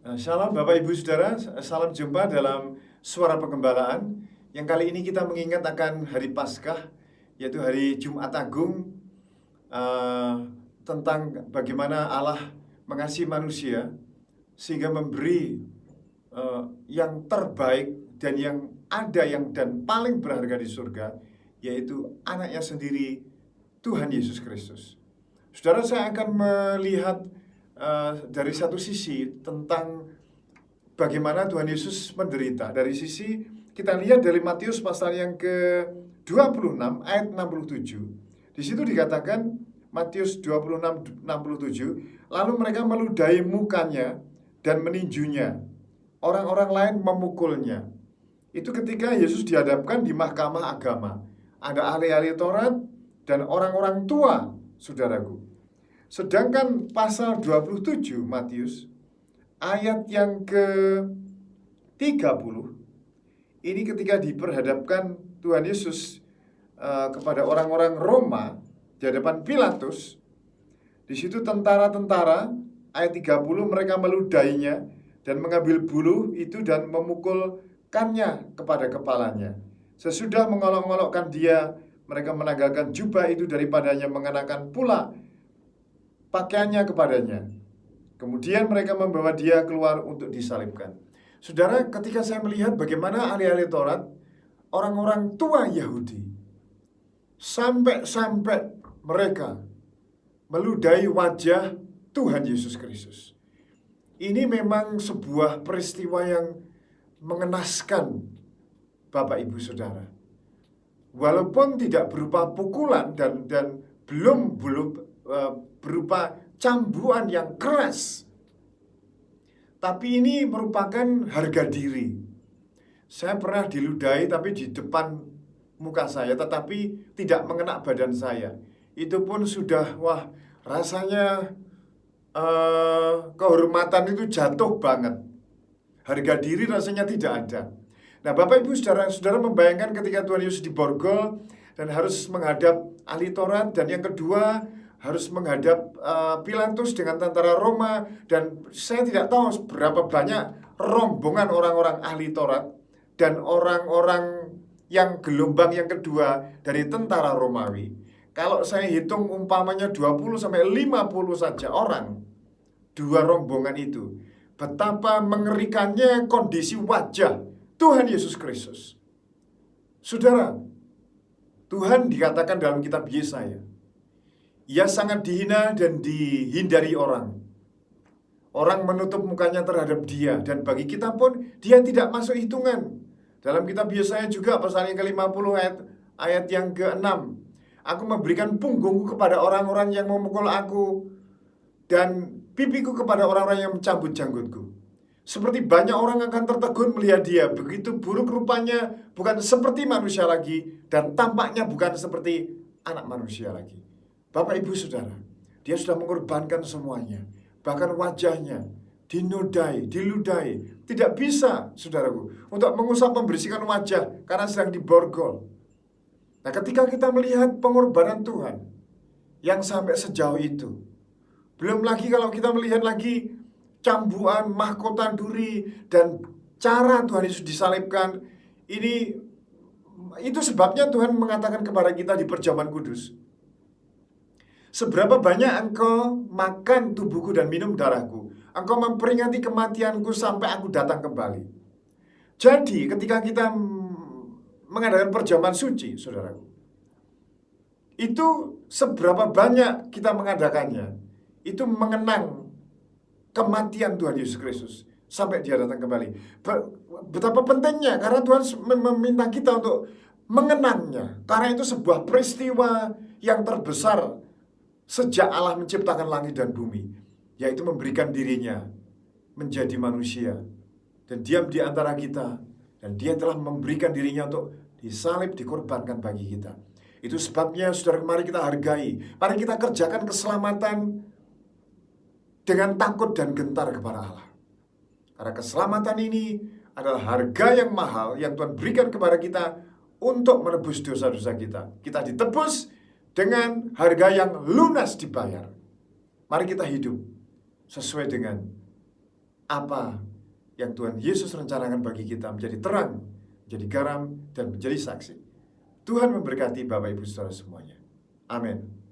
Shalom Bapak Ibu Saudara, salam jumpa dalam Suara Pengembalaan. Yang kali ini kita mengingat akan hari Paskah, yaitu hari Jumat Agung, tentang bagaimana Allah mengasihi manusia sehingga memberi yang terbaik dan yang ada dan paling berharga di surga, yaitu anaknya sendiri, Tuhan Yesus Kristus. Saudara, saya akan melihat dari satu sisi tentang bagaimana Tuhan Yesus menderita. Dari sisi kita lihat dari Matius pasal yang ke-26 ayat 67. Di situ dikatakan, Matius 26:67, lalu mereka meludahi mukanya dan meninjunya. Orang-orang lain memukulnya. Itu ketika Yesus dihadapkan di mahkamah agama. Ada ahli-ahli Taurat dan orang-orang tua, saudaraku. Sedangkan pasal 27 Matius ayat yang ke-30, ini ketika diperhadapkan Tuhan Yesus kepada orang-orang Roma di hadapan Pilatus. Di situ tentara-tentara, ayat 30, mereka meludahinya dan mengambil buluh itu dan memukulkannya kepada kepalanya. Sesudah mengolok-olokkan dia, mereka menanggalkan jubah itu daripadanya, mengenakan pula pakaiannya kepadanya. Kemudian mereka membawa dia keluar untuk disalibkan. Saudara, ketika saya melihat bagaimana ahli-ahli Taurat, orang-orang tua Yahudi, sampai mereka meludahi wajah Tuhan Yesus Kristus. Ini memang sebuah peristiwa yang mengenaskan, Bapak Ibu Saudara. Walaupun tidak berupa pukulan dan belum berupa cambuan yang keras, tapi ini merupakan harga diri. Saya pernah diludahi tapi di depan muka saya, tetapi tidak mengena badan saya. Itu pun sudah, rasanya kehormatan itu jatuh banget. Harga diri rasanya tidak ada. Nah, Bapak Ibu Saudara membayangkan ketika Tuhan Yesus diborgol dan harus menghadap ahli Taurat, dan yang kedua harus menghadap Pilatus dengan tentara Roma. Dan saya tidak tahu berapa banyak rombongan orang-orang ahli Taurat dan orang-orang yang gelombang yang kedua dari tentara Romawi. Kalau saya hitung umpamanya 20-50 saja orang, dua rombongan itu, betapa mengerikannya kondisi wajah Tuhan Yesus Kristus. Saudara, Tuhan dikatakan dalam kitab Yesaya, ia sangat dihina dan dihindari orang. Orang menutup mukanya terhadap dia, dan bagi kita pun dia tidak masuk hitungan. Dalam kitab Yesaya juga pasal yang ke-50 ayat yang ke-6. Aku memberikan punggungku kepada orang-orang yang memukul aku, dan pipiku kepada orang-orang yang mencabut janggutku. Seperti banyak orang akan tertegun melihat dia. Begitu buruk rupanya, bukan seperti manusia lagi, dan tampaknya bukan seperti anak manusia lagi. Bapak Ibu Saudara, dia sudah mengorbankan semuanya. Bahkan wajahnya dinodai, diludahi. Tidak bisa, saudaraku, untuk mengusap membersihkan wajah karena sedang diborgol. Nah, ketika kita melihat pengorbanan Tuhan yang sampai sejauh itu, belum lagi kalau kita melihat lagi cambuan, mahkota duri, dan cara Tuhan Yesus disalibkan, itu sebabnya Tuhan mengatakan kepada kita di perjamuan kudus, seberapa banyak engkau makan tubuhku dan minum darahku, engkau memperingati kematianku sampai aku datang kembali. Jadi ketika kita mengadakan perjamuan suci, saudaraku, itu seberapa banyak kita mengadakannya, itu mengenang kematian Tuhan Yesus Kristus sampai dia datang kembali. Betapa pentingnya, karena Tuhan meminta kita untuk mengenangnya, karena itu sebuah peristiwa yang terbesar sejak Allah menciptakan langit dan bumi, yaitu memberikan dirinya menjadi manusia dan diam di antara kita, dan dia telah memberikan dirinya untuk disalib, dikorbankan bagi kita. Itu sebabnya, saudara, mari kita hargai, mari kita kerjakan keselamatan dengan takut dan gentar kepada Allah. Karena keselamatan ini adalah harga yang mahal yang Tuhan berikan kepada kita untuk menebus dosa-dosa kita. Kita ditebus dengan harga yang lunas dibayar. Mari kita hidup sesuai dengan apa yang Tuhan Yesus rencanakan bagi kita, menjadi terang, menjadi garam, dan menjadi saksi. Tuhan memberkati Bapak Ibu Saudara semuanya. Amin.